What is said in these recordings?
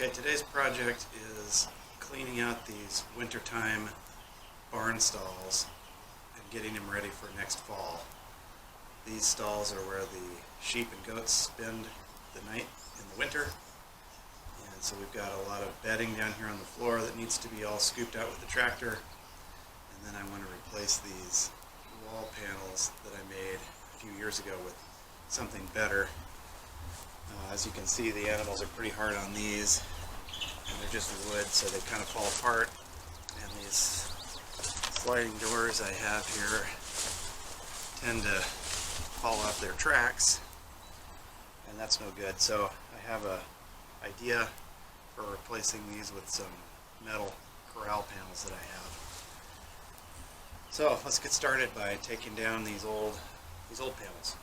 Okay, today's project is cleaning out these wintertime barn stalls and getting them ready for next fall. These stalls are where the sheep and goats spend the night in the winter. And so we've got a lot of bedding down here on the floor that needs to be all scooped out with the tractor. And then I want to replace these wall panels that I made a few years ago with something better. As you can see, the animals are pretty hard on these, and they're just wood, so they kind of fall apart. And these sliding doors I have here tend to fall off their tracks, and that's no good. So I have an idea for replacing these with some metal corral panels that I have. So let's get started by taking down these old panels.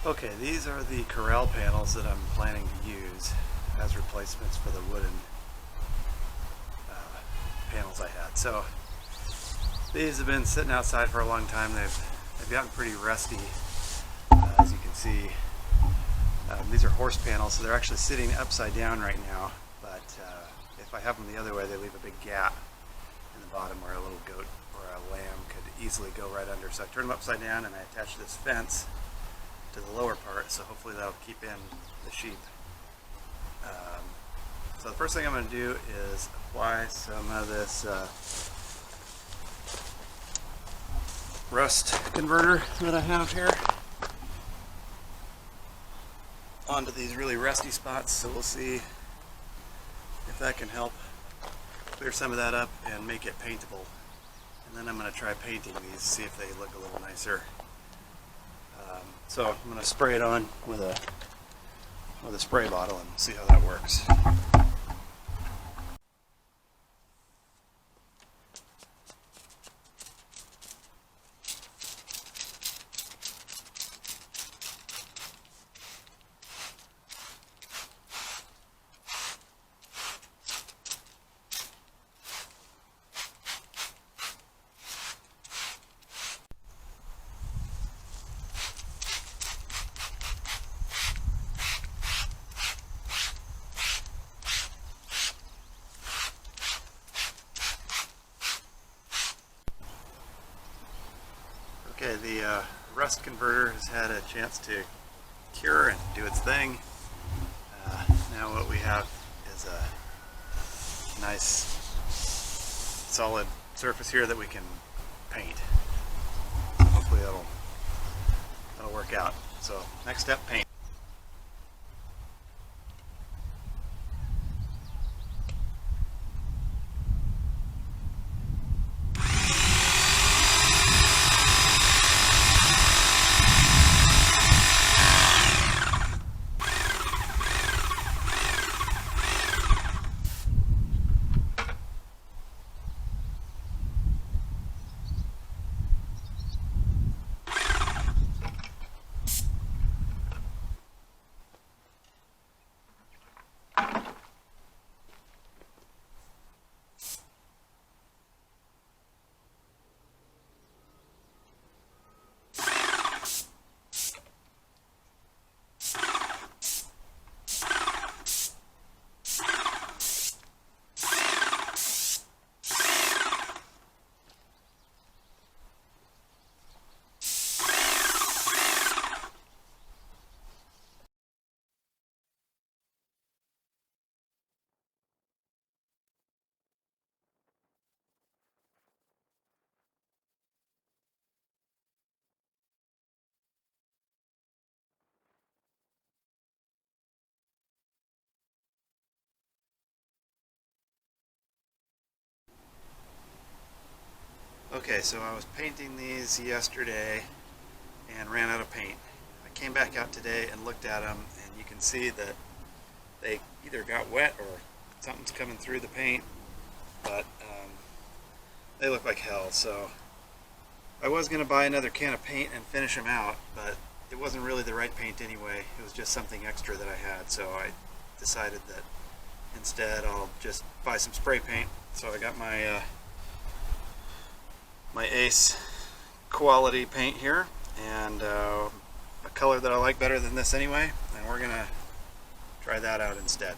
Okay, these are the corral panels that I'm planning to use as replacements for the wooden panels I had. So these have been sitting outside for a long time. They've gotten pretty rusty, as you can see. These are horse panels, so they're actually sitting upside down right now, but if I have them the other way, they leave a big gap in the bottom where a little goat or a lamb could easily go right under. So I turn them upside down and I attach this fence to the lower part, so hopefully that'll keep in the sheep. So the first thing I'm going to do is apply some of this rust converter that I have here onto these really rusty spots, so we'll see if that can help clear some of that up and make it paintable. And then I'm going to try painting these, see if they look a little nicer. So I'm going to spray it on with a spray bottle and see how that works. Okay, the rust converter has had a chance to cure and do its thing. Now what we have is a nice solid surface here that we can paint. Hopefully that'll work out. So next step, paint. Okay, so I was painting these yesterday and ran out of paint. I came back out today and looked at them, and you can see that they either got wet or something's coming through the paint, but they look like hell. So I was going to buy another can of paint and finish them out, but it wasn't really the right paint anyway. It was just something extra that I had, so I decided that instead I'll just buy some spray paint. So I got my my Ace quality paint here, and a color that I like better than this anyway, and we're gonna try that out instead.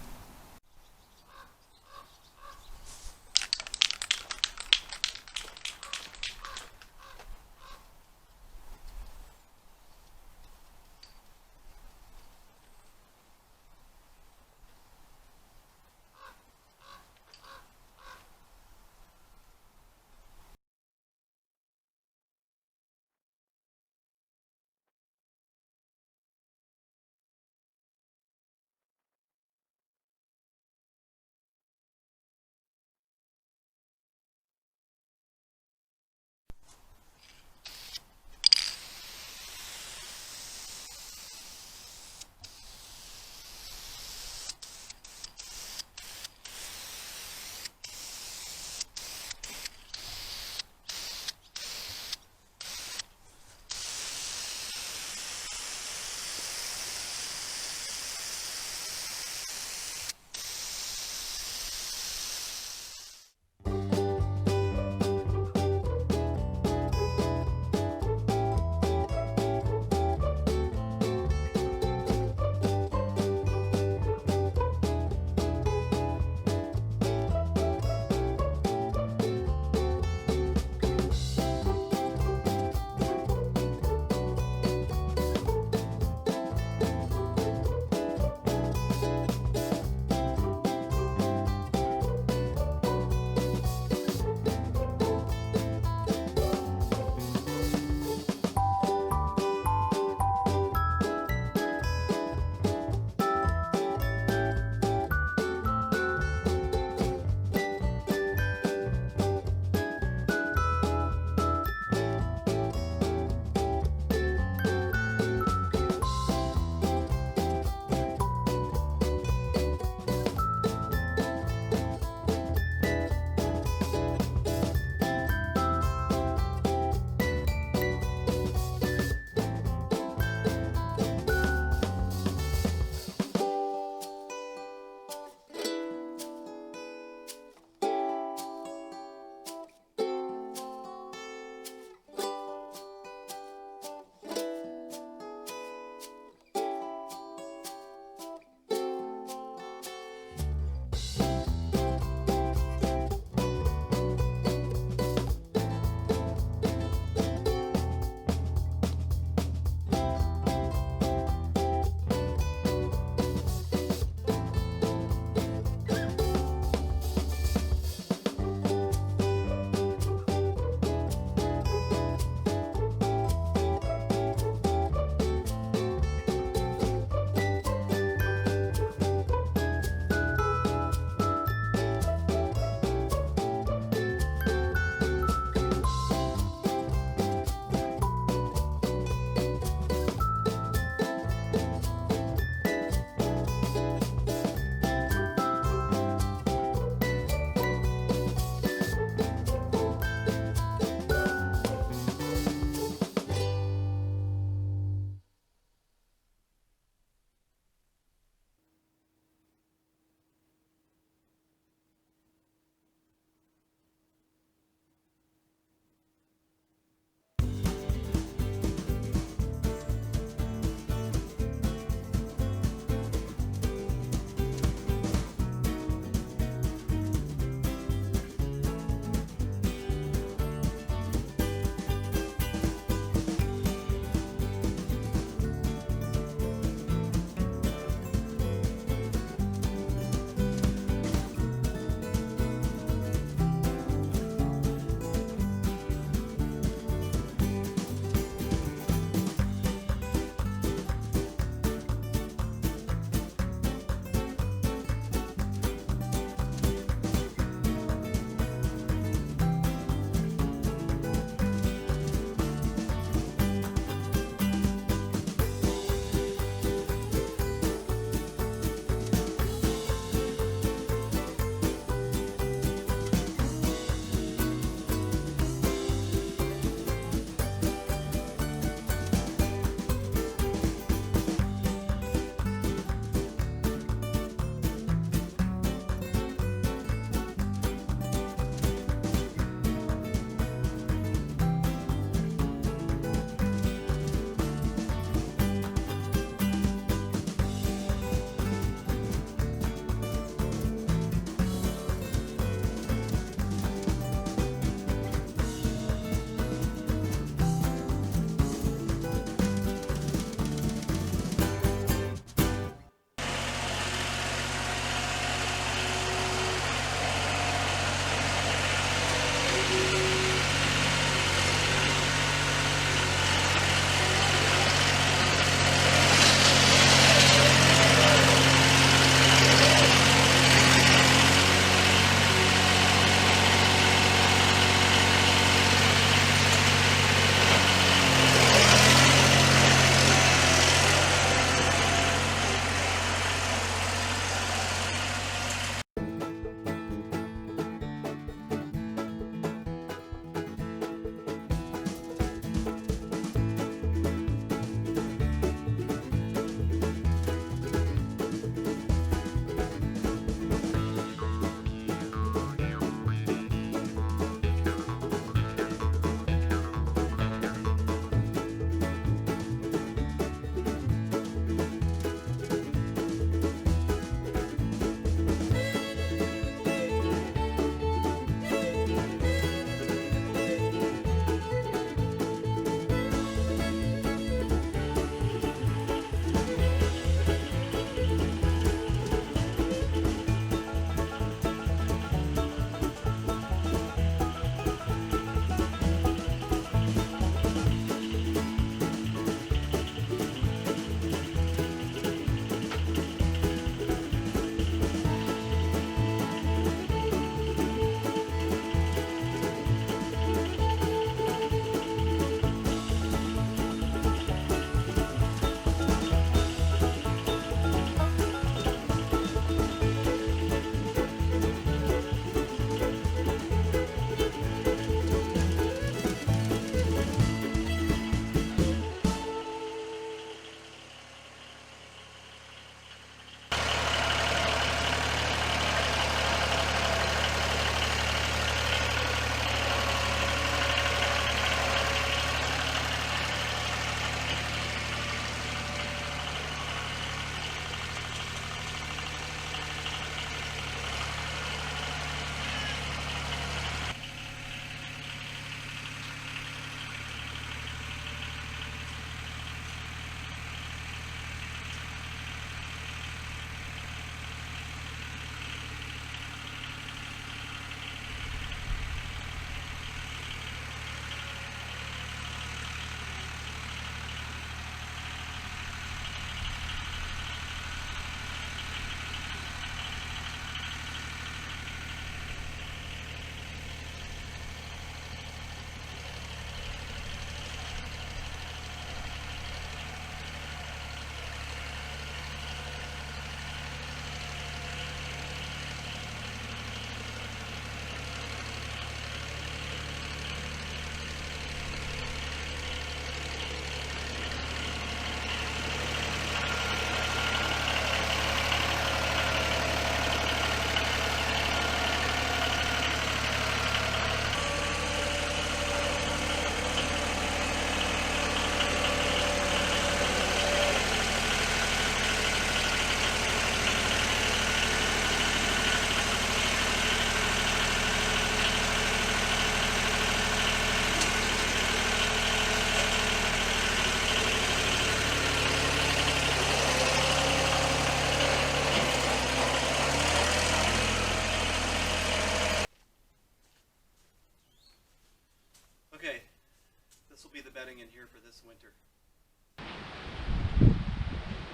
bedding in here for this winter.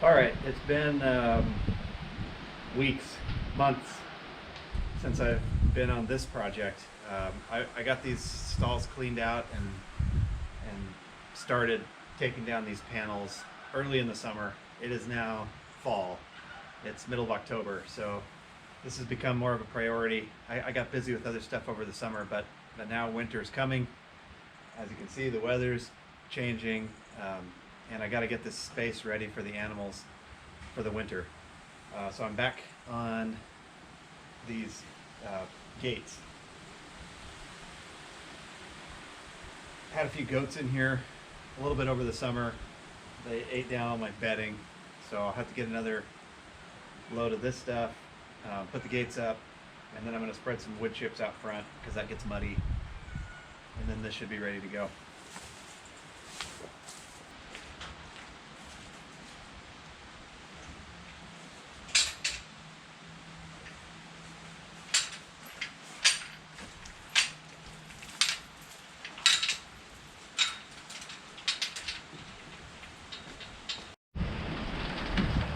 All right, it's been weeks, months since I've been on this project. I got these stalls cleaned out and started taking down these panels early in the summer. It is now fall. It's middle of October, so this has become more of a priority. I got busy with other stuff over the summer, but now winter is coming. As you can see, the weather's changing, and I got to get this space ready for the animals for the winter. So I'm back on these gates. Had a few goats in here a little bit over the summer. They ate down all my bedding, so I'll have to get another load of this stuff, put the gates up, and then I'm going to spread some wood chips out front because that gets muddy, and then this should be ready to go.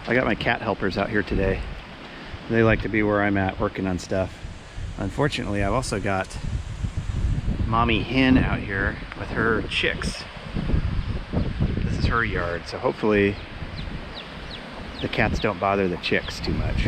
I got my cat helpers out here today. They like to be where I'm at working on stuff. Unfortunately, I've also got mommy hen out here with her chicks. This is her yard, so hopefully the cats don't bother the chicks too much.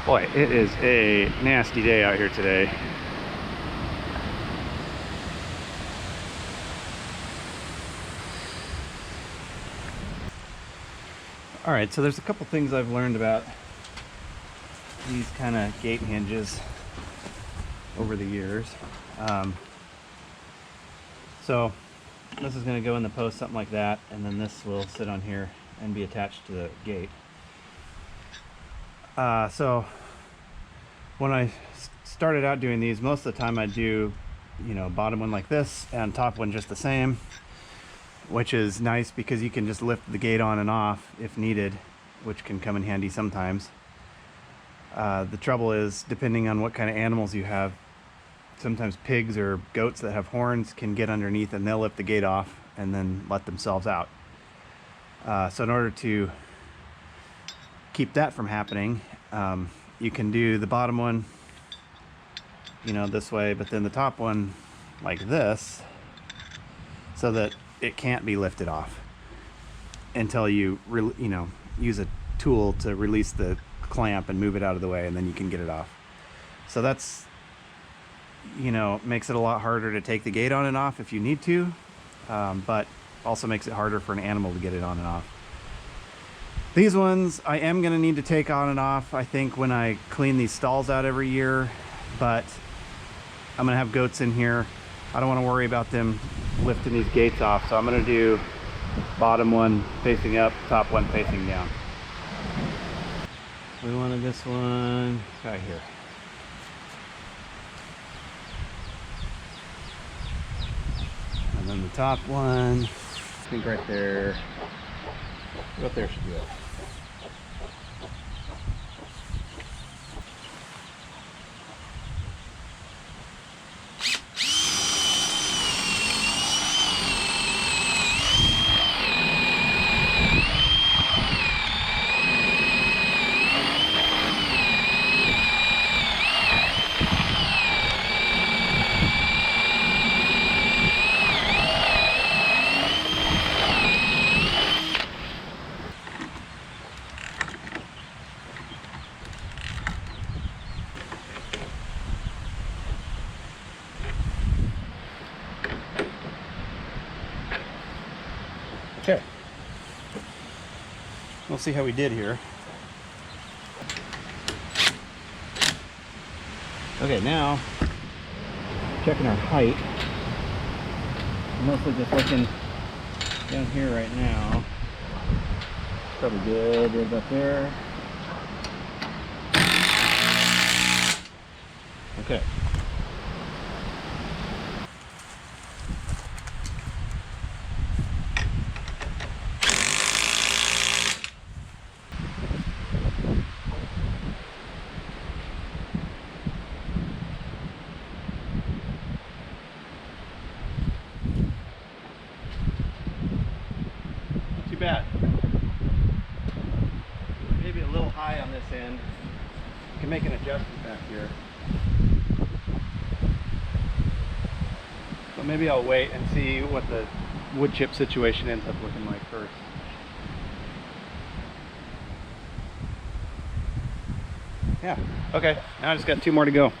Boy, it is a nasty day out here today. All right, so there's a couple things I've learned about these kind of gate hinges over the years. So this is going to go in the post, something like that, and then this will sit on here and be attached to the gate. So when I started out doing these, most of the time I'd do, bottom one like this and top one just the same, which is nice because you can just lift the gate on and off if needed, which can come in handy sometimes. The trouble is, depending on what kind of animals you have, sometimes pigs or goats that have horns can get underneath and they'll lift the gate off and then let themselves out. So in order to keep that from happening, you can do the bottom one, this way, but then the top one like this, so that it can't be lifted off until you use a tool to release the clamp and move it out of the way, and then you can get it off. So that's, makes it a lot harder to take the gate on and off if you need to, but also makes it harder for an animal to get it on and off. These ones I am going to need to take on and off, I think, when I clean these stalls out every year, but I'm going to have goats in here. I don't want to worry about them lifting these gates off, so I'm going to do bottom one facing up, top one facing down. We wanted this one right here. And then the top one, I think right there, right there should be it. Okay. We'll see how we did here. Okay, now checking our height. I'm mostly just looking down here right now. Probably good right up there. Okay. Not too bad. Maybe a little high on this end. You can make an adjustment back here. But maybe I'll wait and see what the wood chip situation ends up looking like first. Yeah, okay. Now I just got 2 more to go.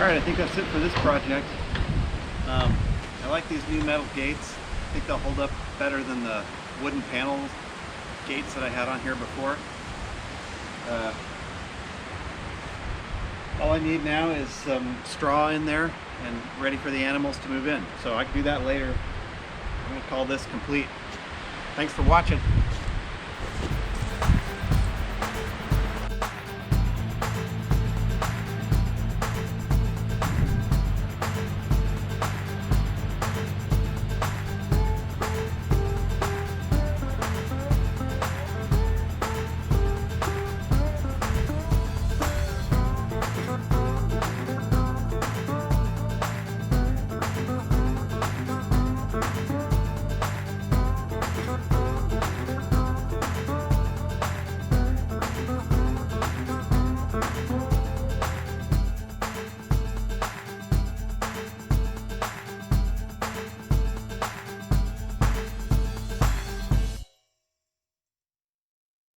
Alright, I think that's it for this project. I like these new metal gates. I think they'll hold up better than the wooden panel gates that I had on here before. All I need now is some straw in there and ready for the animals to move in. So I can do that later. I'm going to call this complete. Thanks for watching.